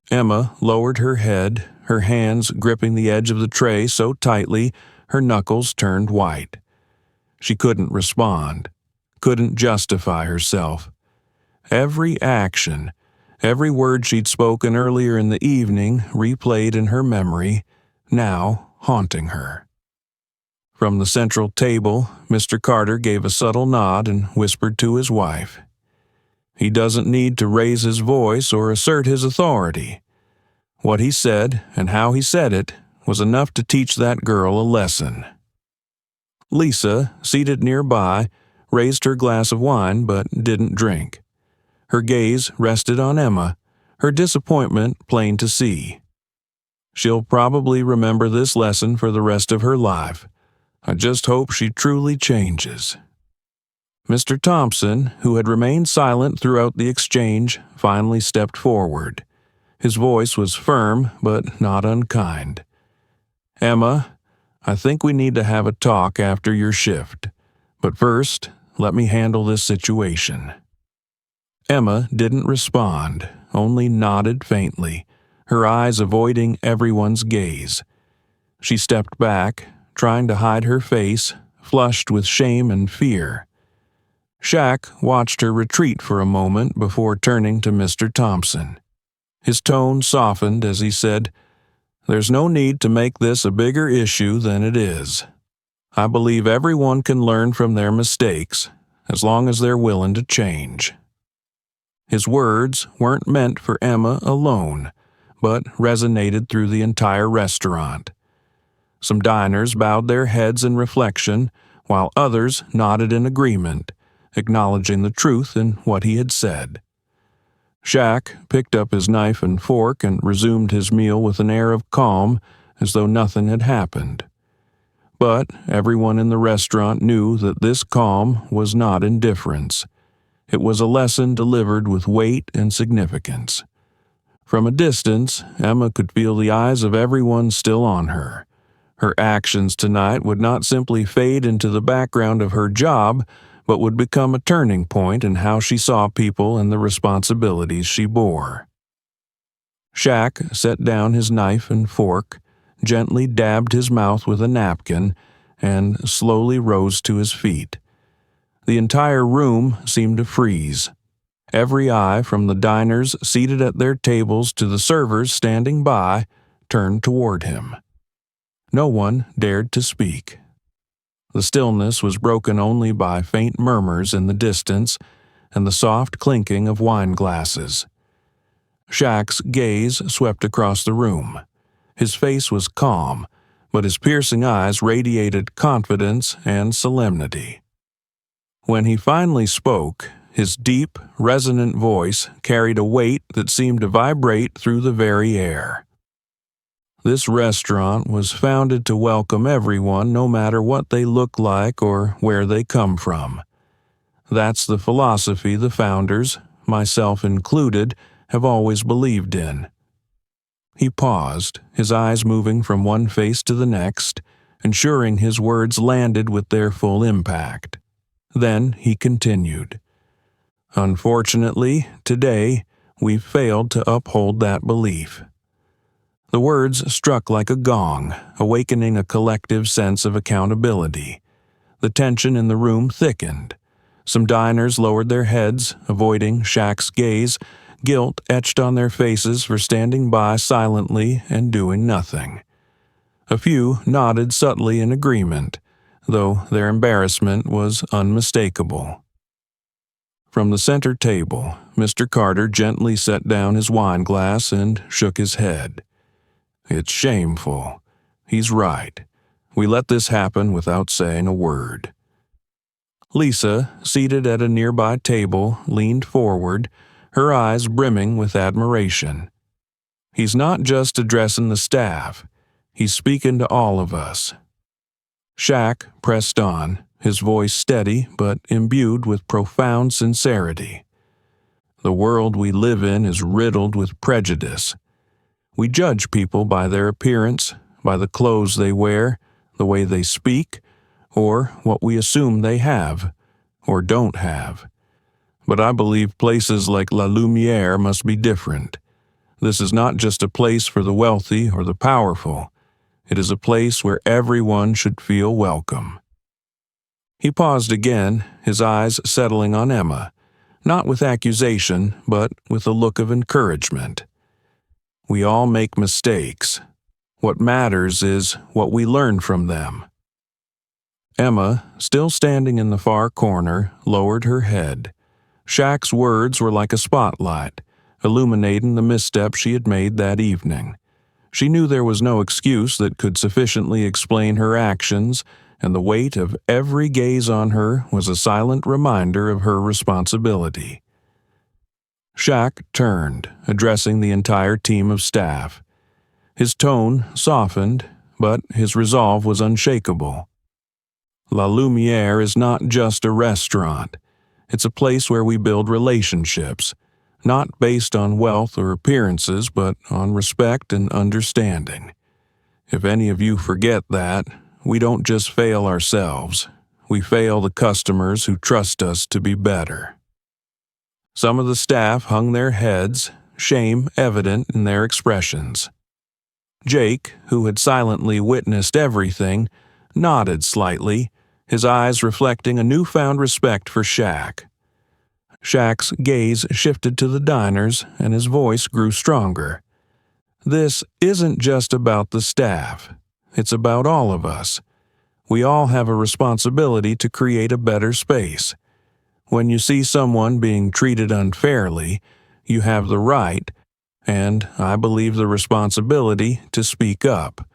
Emma lowered her head, her hands gripping the edge of the tray so tightly her knuckles turned white. She couldn't respond, couldn't justify herself. Every action, every word she'd spoken earlier in the evening replayed in her memory, now haunting her. From the central table, Mr. Carter gave a subtle nod and whispered to his wife. He doesn't need to raise his voice or assert his authority. What he said and how he said it was enough to teach that girl a lesson. Lisa, seated nearby, raised her glass of wine but didn't drink. Her gaze rested on Emma, her disappointment plain to see. She'll probably remember this lesson for the rest of her life. I just hope she truly changes. Mr. Thompson, who had remained silent throughout the exchange, finally stepped forward. His voice was firm but not unkind. Emma, I think we need to have a talk after your shift. But first, let me handle this situation. Emma didn't respond, only nodded faintly, her eyes avoiding everyone's gaze. She stepped back, trying to hide her face, flushed with shame and fear. Shaq watched her retreat for a moment before turning to Mr. Thompson. His tone softened as he said, "There's no need to make this a bigger issue than it is. I believe everyone can learn from their mistakes, as long as they're willing to change." His words weren't meant for Emma alone, but resonated through the entire restaurant. Some diners bowed their heads in reflection, while others nodded in agreement, acknowledging the truth in what he had said. Shaq picked up his knife and fork and resumed his meal with an air of calm, as though nothing had happened. But everyone in the restaurant knew that this calm was not indifference. It was a lesson delivered with weight and significance. From a distance, Emma could feel the eyes of everyone still on her. Her actions tonight would not simply fade into the background of her job, but would become a turning point in how she saw people and the responsibilities she bore. Shaq set down his knife and fork, gently dabbed his mouth with a napkin, and slowly rose to his feet. The entire room seemed to freeze. Every eye, from the diners seated at their tables to the servers standing by, turned toward him. No one dared to speak. The stillness was broken only by faint murmurs in the distance and the soft clinking of wine glasses. Shaq's gaze swept across the room. His face was calm, but his piercing eyes radiated confidence and solemnity. When he finally spoke, his deep, resonant voice carried a weight that seemed to vibrate through the very air. This restaurant was founded to welcome everyone, no matter what they look like or where they come from. That's the philosophy the founders, myself included, have always believed in. He paused, his eyes moving from one face to the next, ensuring his words landed with their full impact. Then he continued, "Unfortunately, today, we've failed to uphold that belief." The words struck like a gong, awakening a collective sense of accountability. The tension in the room thickened. Some diners lowered their heads, avoiding Shaq's gaze, guilt etched on their faces for standing by silently and doing nothing. A few nodded subtly in agreement, though their embarrassment was unmistakable. From the center table, Mr. Carter gently set down his wine glass and shook his head. "It's shameful. He's right. We let this happen without saying a word." Lisa, seated at a nearby table, leaned forward, her eyes brimming with admiration. "He's not just addressing the staff. He's speaking to all of us." Shaq pressed on, his voice steady but imbued with profound sincerity. "The world we live in is riddled with prejudice. We judge people by their appearance, by the clothes they wear, the way they speak, or what we assume they have, or don't have. But I believe places like La Lumiere must be different. This is not just a place for the wealthy or the powerful. It is a place where everyone should feel welcome." He paused again, his eyes settling on Emma, not with accusation, but with a look of encouragement. "We all make mistakes. What matters is what we learn from them." Emma, still standing in the far corner, lowered her head. Shaq's words were like a spotlight, illuminating the misstep she had made that evening. She knew there was no excuse that could sufficiently explain her actions, and the weight of every gaze on her was a silent reminder of her responsibility. Shaq turned, addressing the entire team of staff. His tone softened, but his resolve was unshakable. La Lumiere is not just a restaurant. It's a place where we build relationships, not based on wealth or appearances, but on respect and understanding. If any of you forget that, we don't just fail ourselves. We fail the customers who trust us to be better. Some of the staff hung their heads, shame evident in their expressions. Jake, who had silently witnessed everything, nodded slightly, his eyes reflecting a newfound respect for Shaq. Shaq's gaze shifted to the diners, and his voice grew stronger. This isn't just about the staff. It's about all of us. We all have a responsibility to create a better space. When you see someone being treated unfairly, you have the right, and I believe the responsibility, to speak up.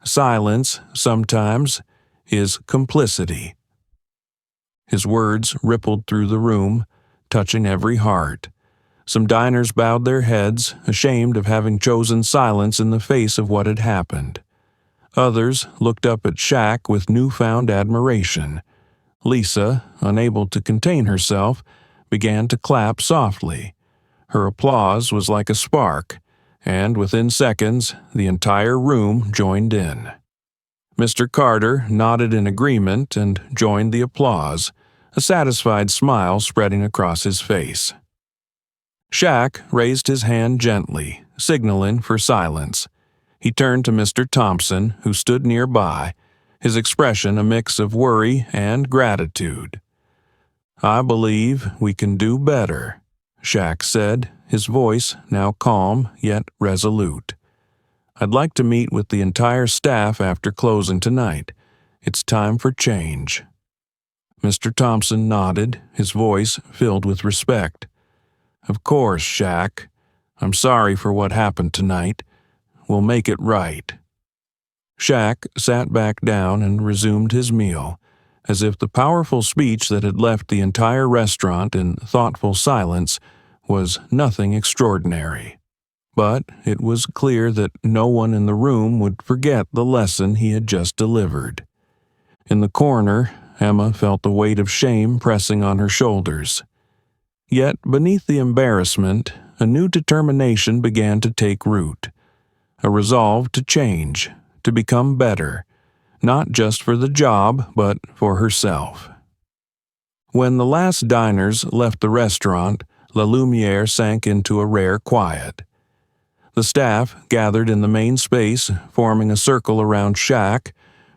Silence, sometimes, is complicity. His words rippled through the room, touching every heart. Some diners bowed their heads, ashamed of having chosen silence in the face of what had happened. Others looked up at Shaq with newfound admiration. Lisa, unable to contain herself, began to clap softly. Her applause was like a spark, and within seconds, the entire room joined in. Mr. Carter nodded in agreement and joined the applause, a satisfied smile spreading across his face. Shaq raised his hand gently, signaling for silence. He turned to Mr. Thompson, who stood nearby, his expression a mix of worry and gratitude. "I believe we can do better," Shaq said, his voice now calm yet resolute. "I'd like to meet with the entire staff after closing tonight. It's time for change." Mr. Thompson nodded, his voice filled with respect. "Of course, Shaq. I'm sorry for what happened tonight. We'll make it right." Shaq sat back down and resumed his meal, as if the powerful speech that had left the entire restaurant in thoughtful silence was nothing extraordinary. But it was clear that no one in the room would forget the lesson he had just delivered. In the corner, Emma felt the weight of shame pressing on her shoulders. Yet beneath the embarrassment, a new determination began to take root. A resolve to change, to become better, not just for the job, but for herself. When the last diners left the restaurant, La Lumiere sank into a rare quiet. The staff gathered in the main space, forming a circle around Shaq,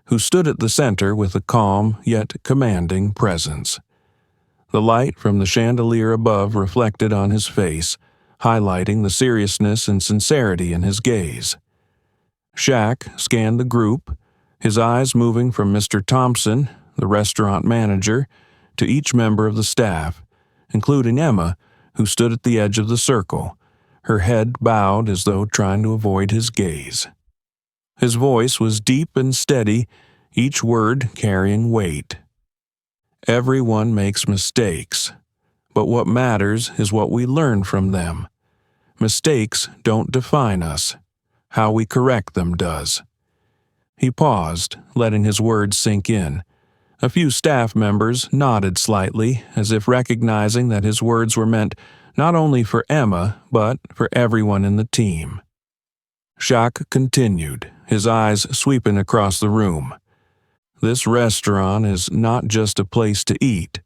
who stood at the center with a calm yet commanding presence. The light from the chandelier above reflected on his face, highlighting the seriousness and sincerity in his gaze. Shaq scanned the group, his eyes moving from Mr. Thompson, the restaurant manager, to each member of the staff, including Emma, who stood at the edge of the circle, her head bowed as though trying to avoid his gaze. His voice was deep and steady, each word carrying weight. "Everyone makes mistakes, but what matters is what we learn from them. Mistakes don't define us. How we correct them does." He paused, letting his words sink in. A few staff members nodded slightly, as if recognizing that his words were meant not only for Emma, but for everyone in the team. Shaq continued, his eyes sweeping across the room. "This restaurant is not just a place to eat.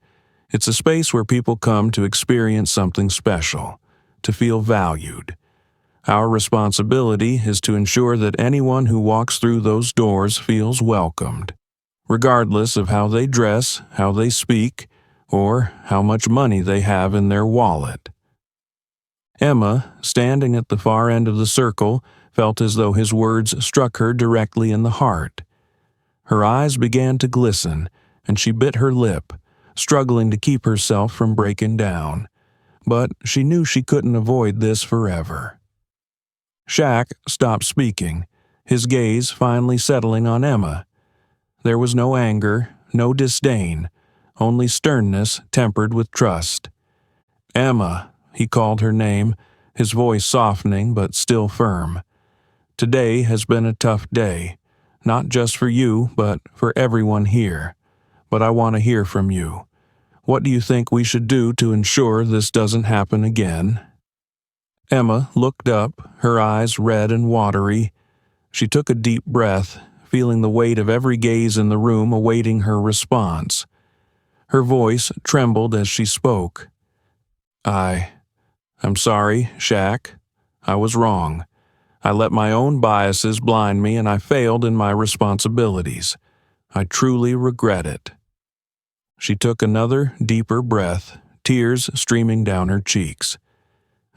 It's a space where people come to experience something special, to feel valued. Our responsibility is to ensure that anyone who walks through those doors feels welcomed, regardless of how they dress, how they speak, or how much money they have in their wallet." Emma, standing at the far end of the circle, felt as though his words struck her directly in the heart. Her eyes began to glisten, and she bit her lip, struggling to keep herself from breaking down. But she knew she couldn't avoid this forever. Shaq stopped speaking, his gaze finally settling on Emma. There was no anger, no disdain, only sternness tempered with trust. "Emma," he called her name, his voice softening but still firm. "Today has been a tough day, not just for you, but for everyone here. But I want to hear from you. What do you think we should do to ensure this doesn't happen again?" Emma looked up, her eyes red and watery. She took a deep breath, feeling the weight of every gaze in the room awaiting her response. Her voice trembled as she spoke. I I'm sorry, Shaq. I was wrong. I let my own biases blind me and I failed in my responsibilities. I truly regret it." She took another, deeper breath, tears streaming down her cheeks.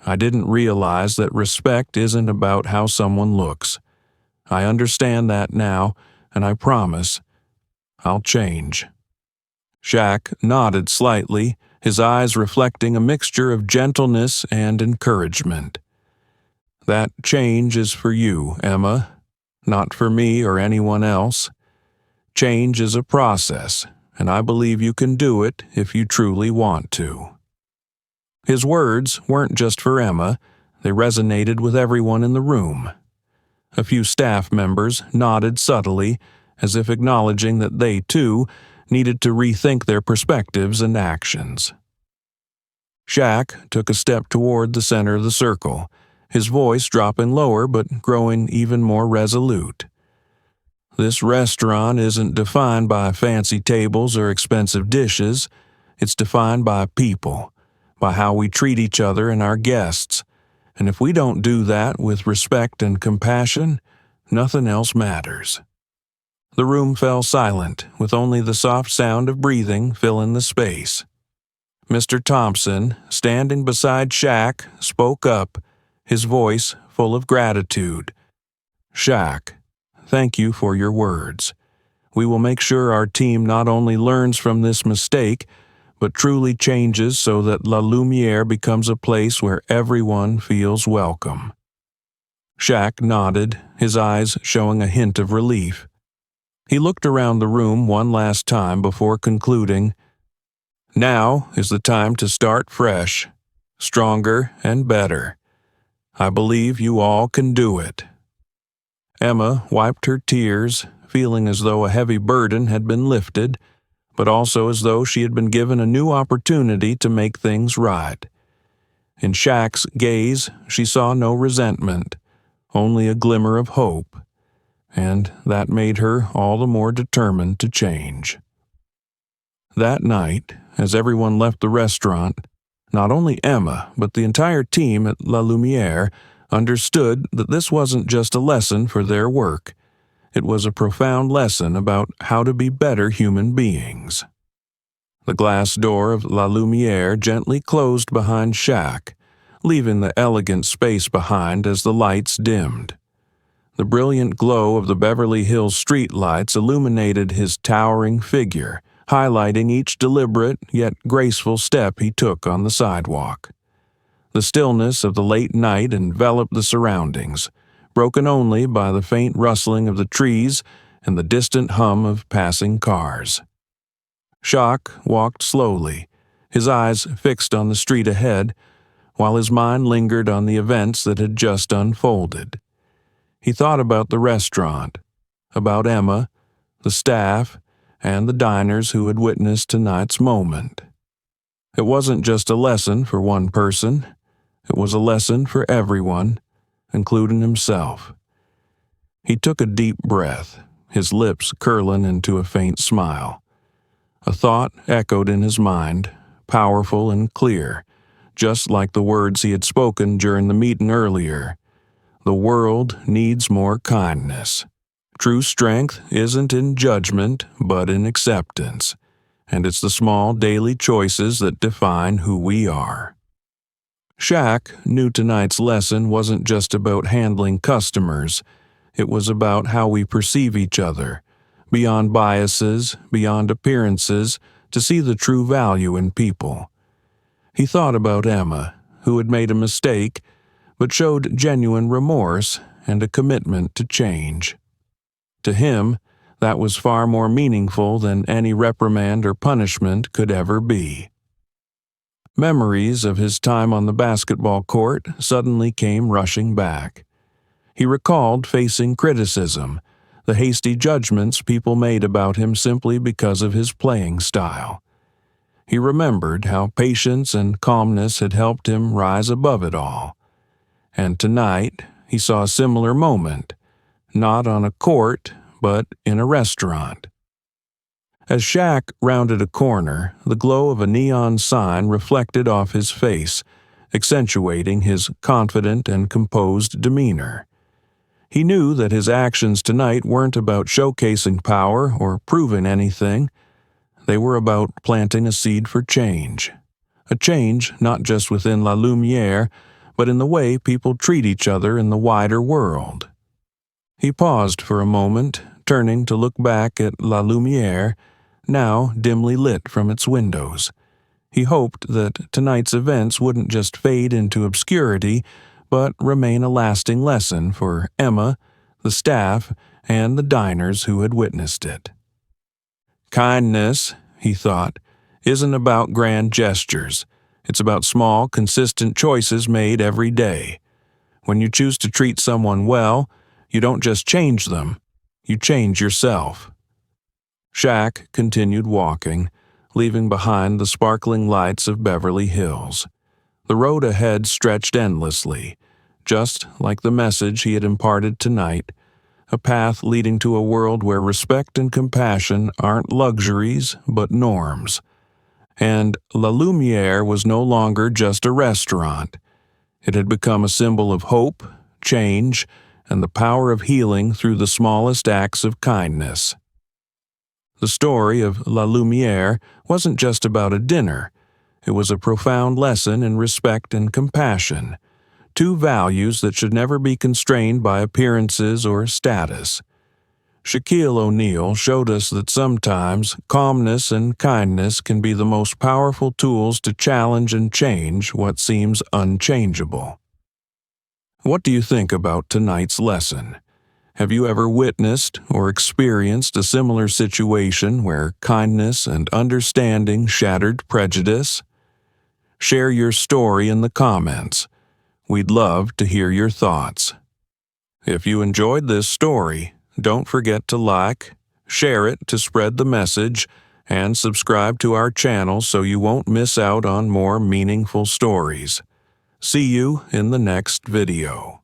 "I didn't realize that respect isn't about how someone looks. I understand that now, and I promise I'll change." Shaq nodded slightly, his eyes reflecting a mixture of gentleness and encouragement. "That change is for you, Emma, not for me or anyone else. Change is a process, and I believe you can do it if you truly want to." His words weren't just for Emma, they resonated with everyone in the room. A few staff members nodded subtly, as if acknowledging that they, too, needed to rethink their perspectives and actions. Shaq took a step toward the center of the circle, his voice dropping lower but growing even more resolute. "This restaurant isn't defined by fancy tables or expensive dishes. It's defined by people, by how we treat each other and our guests. And if we don't do that with respect and compassion, nothing else matters." The room fell silent, with only the soft sound of breathing filling the space. Mr. Thompson, standing beside Shaq, spoke up, his voice full of gratitude. "Shaq, thank you for your words. We will make sure our team not only learns from this mistake, but truly changes so that La Lumiere becomes a place where everyone feels welcome." Shaq nodded, his eyes showing a hint of relief. He looked around the room one last time before concluding, "Now is the time to start fresh, stronger and better. I believe you all can do it." Emma wiped her tears, feeling as though a heavy burden had been lifted, but also as though she had been given a new opportunity to make things right. In Shaq's gaze, she saw no resentment, only a glimmer of hope, and that made her all the more determined to change. That night, as everyone left the restaurant, not only Emma, but the entire team at La Lumiere understood that this wasn't just a lesson for their work. It was a profound lesson about how to be better human beings. The glass door of La Lumiere gently closed behind Shaq, leaving the elegant space behind as the lights dimmed. The brilliant glow of the Beverly Hills streetlights illuminated his towering figure, highlighting each deliberate yet graceful step he took on the sidewalk. The stillness of the late night enveloped the surroundings, broken only by the faint rustling of the trees and the distant hum of passing cars. Shaq walked slowly, his eyes fixed on the street ahead, while his mind lingered on the events that had just unfolded. He thought about the restaurant, about Emma, the staff, and the diners who had witnessed tonight's moment. It wasn't just a lesson for one person, it was a lesson for everyone, including himself. He took a deep breath, his lips curling into a faint smile. A thought echoed in his mind, powerful and clear, just like the words he had spoken during the meeting earlier. The world needs more kindness. True strength isn't in judgment, but in acceptance, and it's the small daily choices that define who we are. Shaq knew tonight's lesson wasn't just about handling customers. It was about how we perceive each other, beyond biases, beyond appearances, to see the true value in people. He thought about Emma, who had made a mistake, but showed genuine remorse and a commitment to change. To him, that was far more meaningful than any reprimand or punishment could ever be. Memories of his time on the basketball court suddenly came rushing back. He recalled facing criticism, the hasty judgments people made about him simply because of his playing style. He remembered how patience and calmness had helped him rise above it all. And tonight, he saw a similar moment, not on a court, but in a restaurant. As Shaq rounded a corner, the glow of a neon sign reflected off his face, accentuating his confident and composed demeanor. He knew that his actions tonight weren't about showcasing power or proving anything. They were about planting a seed for change. A change not just within La Lumiere, but in the way people treat each other in the wider world. He paused for a moment, turning to look back at La Lumiere, now dimly lit from its windows. He hoped that tonight's events wouldn't just fade into obscurity, but remain a lasting lesson for Emma, the staff, and the diners who had witnessed it. Kindness, he thought, isn't about grand gestures. It's about small, consistent choices made every day. When you choose to treat someone well, you don't just change them, you change yourself. Shaq continued walking, leaving behind the sparkling lights of Beverly Hills. The road ahead stretched endlessly, just like the message he had imparted tonight, a path leading to a world where respect and compassion aren't luxuries but norms. And La Lumiere was no longer just a restaurant. It had become a symbol of hope, change, and the power of healing through the smallest acts of kindness. The story of La Lumiere wasn't just about a dinner. It was a profound lesson in respect and compassion, two values that should never be constrained by appearances or status. Shaquille O'Neal showed us that sometimes calmness and kindness can be the most powerful tools to challenge and change what seems unchangeable. What do you think about tonight's lesson? Have you ever witnessed or experienced a similar situation where kindness and understanding shattered prejudice? Share your story in the comments. We'd love to hear your thoughts. If you enjoyed this story, don't forget to like, share it to spread the message, and subscribe to our channel so you won't miss out on more meaningful stories. See you in the next video.